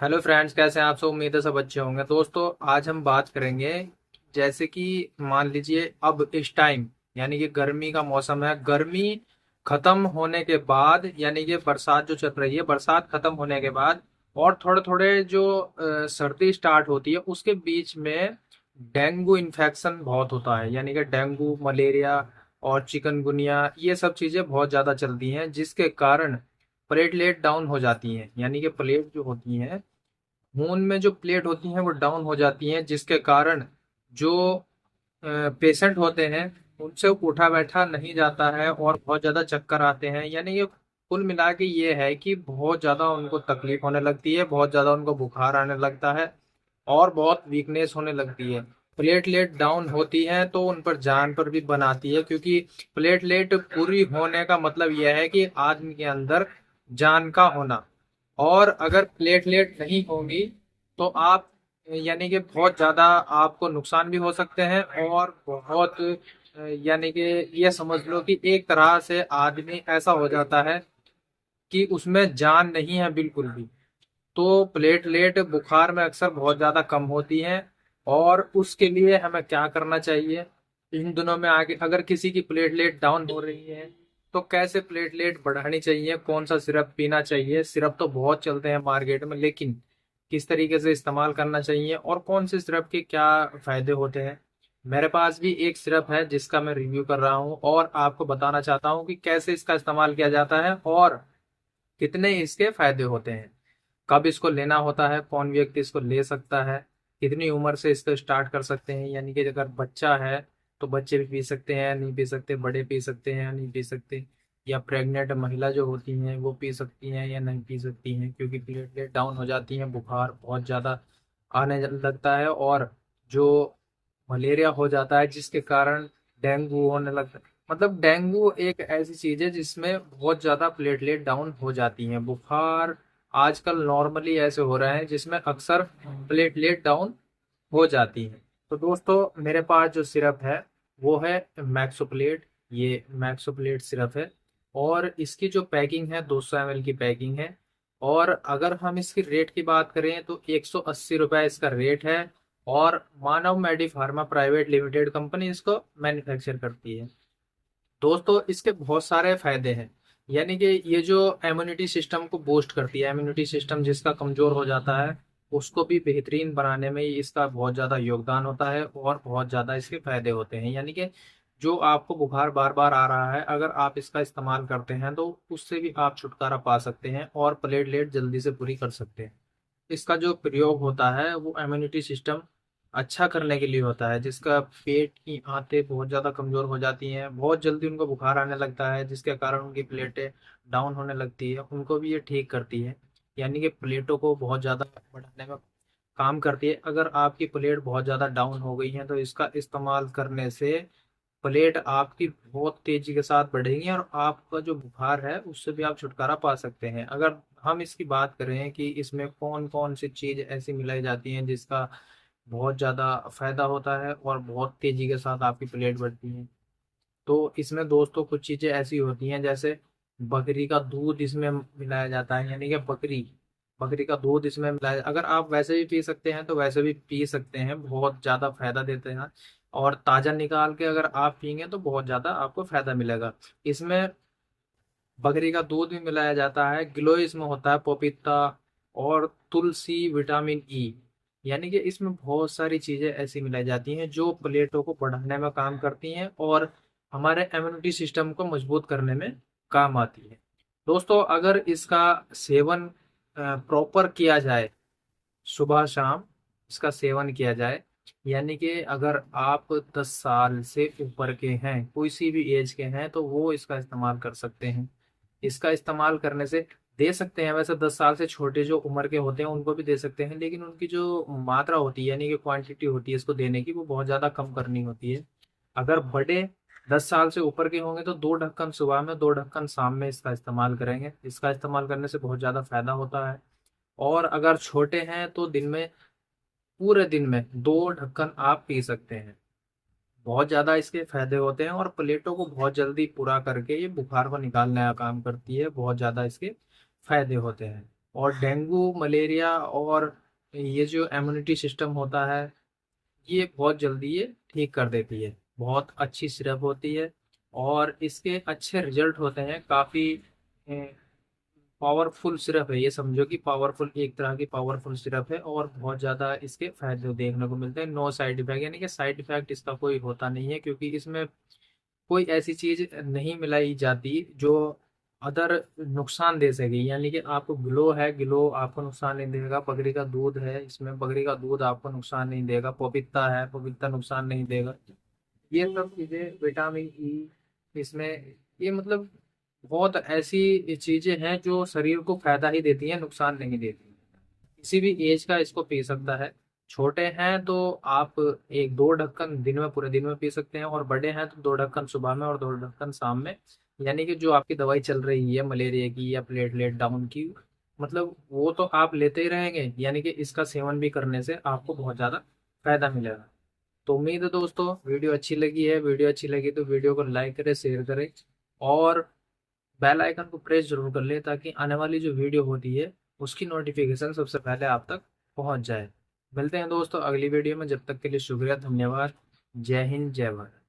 Hello friends, कैसे हैं आप सब। उम्मीद है सब अच्छे होंगे। दोस्तों, आज हम बात करेंगे, जैसे कि मान लीजिए अब इस टाइम यानी कि गर्मी का मौसम है। गर्मी खत्म होने के बाद यानी कि बरसात जो चल रही है, बरसात खत्म होने के बाद और थोड़े थोड़े जो सर्दी स्टार्ट होती है उसके बीच में डेंगू इन्फेक्शन बहुत होता है। यानी कि डेंगू, मलेरिया और चिकनगुनिया ये सब चीजें बहुत ज्यादा चलती हैं, जिसके कारण प्लेटलेट डाउन हो जाती हैं। यानी कि प्लेट जो होती हैं, खून में जो प्लेट होती हैं वो डाउन हो जाती हैं, जिसके कारण जो पेशेंट होते हैं उनसे उठा बैठा नहीं जाता है और बहुत ज़्यादा चक्कर आते हैं। यानी ये कुल मिला के ये है कि बहुत ज़्यादा उनको तकलीफ होने लगती है, बहुत ज़्यादा उनको बुखार आने लगता है और बहुत वीकनेस होने लगती है। प्लेटलेट डाउन होती है तो उन पर जान पर भी बनाती है, क्योंकि प्लेटलेट पूरी होने का मतलब यह है कि आदमी के अंदर जान का होना। और अगर प्लेटलेट नहीं होगी तो आप यानी कि बहुत ज़्यादा आपको नुकसान भी हो सकते हैं और बहुत यानी कि ये समझ लो कि एक तरह से आदमी ऐसा हो जाता है कि उसमें जान नहीं है बिल्कुल भी। तो प्लेटलेट बुखार में अक्सर बहुत ज़्यादा कम होती हैं। और उसके लिए हमें क्या करना चाहिए इन दिनों में आगे, अगर किसी की प्लेटलेट डाउन हो रही है तो कैसे प्लेटलेट बढ़ानी चाहिए, कौन सा सिरप पीना चाहिए। सिरप तो बहुत चलते हैं मार्केट में, लेकिन किस तरीके से इस्तेमाल करना चाहिए और कौन से सिरप के क्या फायदे होते हैं। मेरे पास भी एक सिरप है जिसका मैं रिव्यू कर रहा हूँ और आपको बताना चाहता हूँ कि कैसे इसका इस्तेमाल किया जाता है और कितने इसके फायदे होते हैं, कब इसको लेना होता है, कौन व्यक्ति इसको ले सकता है, कितनी उम्र से इसको स्टार्ट कर सकते हैं। यानी कि अगर बच्चा है तो बच्चे भी पी सकते हैं या नहीं पी सकते, बड़े पी सकते हैं या नहीं पी सकते, या प्रेग्नेंट महिला जो होती हैं वो पी सकती हैं या नहीं पी सकती हैं, क्योंकि प्लेटलेट डाउन हो जाती हैं, बुखार बहुत ज़्यादा आने लगता है और जो मलेरिया हो जाता है, जिसके कारण डेंगू होने लगता है। मतलब डेंगू एक ऐसी चीज है जिसमें बहुत ज्यादा प्लेटलेट डाउन हो जाती हैं। बुखार आजकल नॉर्मली ऐसे हो रहे हैं जिसमें अक्सर प्लेटलेट डाउन हो जाती है। तो दोस्तों, मेरे पास जो सिरप है वो है मैक्सोप्लेट। ये मैक्सोप्लेट सिरप है और इसकी जो पैकिंग है 200 ml की पैकिंग है। और अगर हम इसकी रेट की बात करें तो 180 रुपये इसका रेट है। और मानव मेडी फार्मा प्राइवेट लिमिटेड कंपनी इसको मैन्युफैक्चर करती है। दोस्तों, इसके बहुत सारे फायदे हैं। यानी कि ये जो इम्यूनिटी सिस्टम को बूस्ट करती है, इम्यूनिटी सिस्टम जिसका कमजोर हो जाता है उसको भी बेहतरीन बनाने में इसका बहुत ज़्यादा योगदान होता है और बहुत ज़्यादा इसके फायदे होते हैं। यानी कि जो आपको बुखार बार बार आ रहा है, अगर आप इसका इस्तेमाल करते हैं तो उससे भी आप छुटकारा पा सकते हैं और प्लेटलेट जल्दी से पूरी कर सकते हैं। इसका जो प्रयोग होता है वो इम्यूनिटी सिस्टम अच्छा करने के लिए होता है, जिसका पेट की आंतें बहुत ज़्यादा कमज़ोर हो जाती हैं, बहुत जल्दी उनको बुखार आने लगता है, जिसके कारण उनकी प्लेटें डाउन होने लगती है, उनको भी ये ठीक करती है। यानी कि प्लेटों को बहुत ज़्यादा बढ़ाने में काम करती है। अगर आपकी प्लेट बहुत ज़्यादा डाउन हो गई है तो इसका इस्तेमाल करने से प्लेट आपकी बहुत तेजी के साथ बढ़ेगी और आपका जो बुखार है उससे भी आप छुटकारा पा सकते हैं। अगर हम इसकी बात करें कि इसमें कौन कौन सी चीज़ ऐसी मिलाई जाती हैं जिसका बहुत ज़्यादा फायदा होता है और बहुत तेजी के साथ आपकी प्लेट बढ़ती है, तो इसमें दोस्तों कुछ चीज़ें ऐसी होती हैं, जैसे बकरी का दूध इसमें मिलाया जाता है। यानी कि बकरी बकरी का दूध इसमें मिलाया, अगर आप वैसे भी पी सकते हैं तो वैसे भी पी सकते हैं, बहुत ज़्यादा फायदा देते हैं। और ताज़ा निकाल के अगर आप पियेंगे तो बहुत ज़्यादा आपको फायदा मिलेगा। इसमें बकरी का दूध भी मिलाया जाता है, गिलोय इसमें होता है, पपीता और तुलसी, विटामिन ई। यानी कि इसमें बहुत सारी चीजें ऐसी मिलाई जाती हैं जो प्लेटों को बढ़ाने में काम करती हैं और हमारे इम्यूनिटी सिस्टम को मजबूत करने में काम आती है। दोस्तों, अगर इसका सेवन प्रॉपर किया जाए, सुबह शाम इसका सेवन किया जाए, यानी कि अगर आप 10 साल से ऊपर के हैं, कोई सी भी एज के हैं, तो वो इसका इस्तेमाल कर सकते हैं। इसका इस्तेमाल करने से दे सकते हैं, वैसे 10 साल से छोटे जो उम्र के होते हैं उनको भी दे सकते हैं, लेकिन उनकी जो मात्रा होती है यानी कि क्वांटिटी होती है इसको देने की, वो बहुत ज़्यादा कम करनी होती है। अगर बड़े 10 साल से ऊपर के होंगे तो 2 ढक्कन सुबह में, 2 ढक्कन शाम में इसका इस्तेमाल करेंगे। इसका इस्तेमाल करने से बहुत ज़्यादा फायदा होता है। और अगर छोटे हैं तो दिन में, पूरे दिन में 2 ढक्कन आप पी सकते हैं। बहुत ज़्यादा इसके फायदे होते हैं और प्लेटों को बहुत जल्दी पूरा करके ये बुखार को निकालने का काम करती है, बहुत ज़्यादा इसके फायदे होते हैं। और डेंगू मलेरिया और ये जो इम्यूनिटी सिस्टम होता है ये बहुत जल्दी ये ठीक कर देती है। बहुत अच्छी सिरप होती है और इसके अच्छे रिजल्ट होते हैं। काफ़ी पावरफुल सिरप है, ये समझो कि पावरफुल, एक तरह की पावरफुल सिरप है और बहुत ज़्यादा इसके फायदे देखने को मिलते हैं। नो साइड इफेक्ट, यानी कि साइड इफेक्ट इसका कोई होता नहीं है, क्योंकि इसमें कोई ऐसी चीज नहीं मिलाई जाती जो अदर नुकसान दे सके। यानी कि आपको ग्लो है, ग्लो आपको नुकसान नहीं देगा। बकरी का दूध है, इसमें बकरी का दूध आपको नुकसान नहीं देगा। पपीता है, पपीता नुकसान नहीं देगा। ये सब चीजें, विटामिन ई इसमें, ये मतलब बहुत ऐसी चीजें हैं जो शरीर को फायदा ही देती हैं, नुकसान नहीं देती। किसी भी एज का इसको पी सकता है। छोटे हैं तो आप एक दो ढक्कन दिन में, पूरे दिन में पी सकते हैं, और बड़े हैं तो दो ढक्कन सुबह में और दो ढक्कन शाम में। यानी कि जो आपकी दवाई चल रही है मलेरिया की या प्लेटलेट डाउन की, मतलब वो तो आप लेते ही रहेंगे, यानी कि इसका सेवन भी करने से आपको बहुत ज़्यादा फायदा मिलेगा। तो उम्मीद है दोस्तों वीडियो अच्छी लगी है। वीडियो अच्छी लगी तो वीडियो को लाइक करें, शेयर करें और बेल आइकन को प्रेस जरूर कर ले, ताकि आने वाली जो वीडियो होती है उसकी नोटिफिकेशन सबसे पहले आप तक पहुंच जाए। मिलते हैं दोस्तों अगली वीडियो में, जब तक के लिए शुक्रिया, धन्यवाद। जय हिंद, जय भारत।